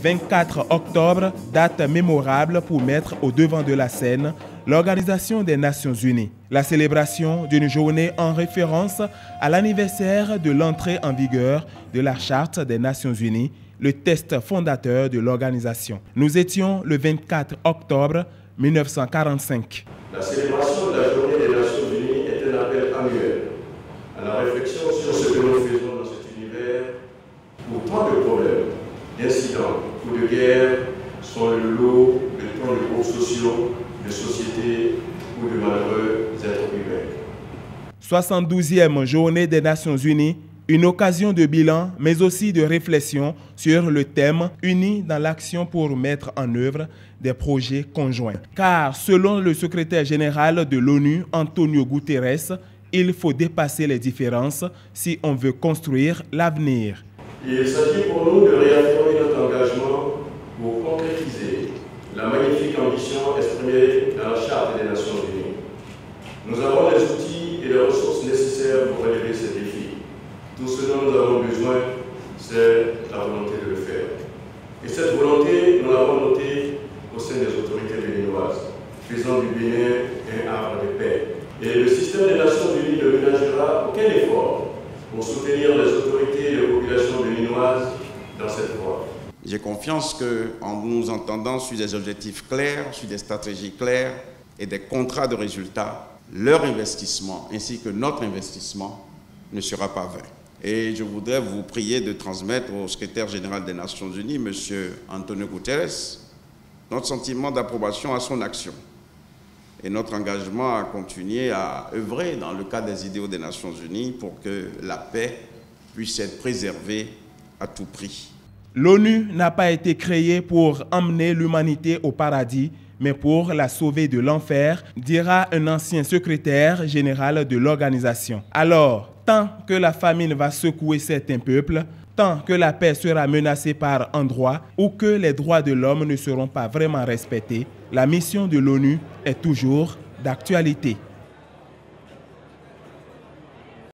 24 octobre, date mémorable pour mettre au devant de la scène l'Organisation des Nations Unies. La célébration d'une journée en référence à l'anniversaire de l'entrée en vigueur de la Charte des Nations Unies, le texte fondateur de l'organisation. Nous étions le 24 octobre 1945. La célébration de la journée des Nations Unies est un appel annuel à la réflexion sur ce que nous faisons dans cet univers où tant de problèmes, d'incidents ou de guerres sont le lot de tant de groupes sociaux, de sociétés ou de malheureux êtres humains. 72e journée des Nations Unies, une occasion de bilan, mais aussi de réflexion sur le thème « Unis dans l'action pour mettre en œuvre des projets conjoints ». Car selon le secrétaire général de l'ONU, Antonio Guterres, il faut dépasser les différences si on veut construire l'avenir. Il s'agit pour nous de réaffirmer notre engagement pour concrétiser la magnifique ambition exprimée dans la Charte des Nations Unies. Nous avons les outils et les ressources nécessaires pour relever ces défis. Tout ce dont nous avons besoin, c'est la volonté de le faire. Et cette volonté, nous l'avons notée au sein des autorités béninoises, faisant du Bénin un havre de paix. Et le système des Nations Unies ne ménagera aucun effort pour soutenir les autorités et les populations béninoises dans cette voie. J'ai confiance qu'en nous entendant sur des objectifs clairs, sur des stratégies claires et des contrats de résultats, leur investissement ainsi que notre investissement ne sera pas vain. Et je voudrais vous prier de transmettre au secrétaire général des Nations Unies, M. Antonio Guterres, notre sentiment d'approbation à son action et notre engagement à continuer à œuvrer dans le cadre des idéaux des Nations Unies pour que la paix puisse être préservée à tout prix. L'ONU n'a pas été créée pour emmener l'humanité au paradis, mais pour la sauver de l'enfer, dira un ancien secrétaire général de l'organisation. Alors, tant que la famine va secouer certains peuples, tant que la paix sera menacée par endroits ou que les droits de l'homme ne seront pas vraiment respectés, la mission de l'ONU est toujours d'actualité.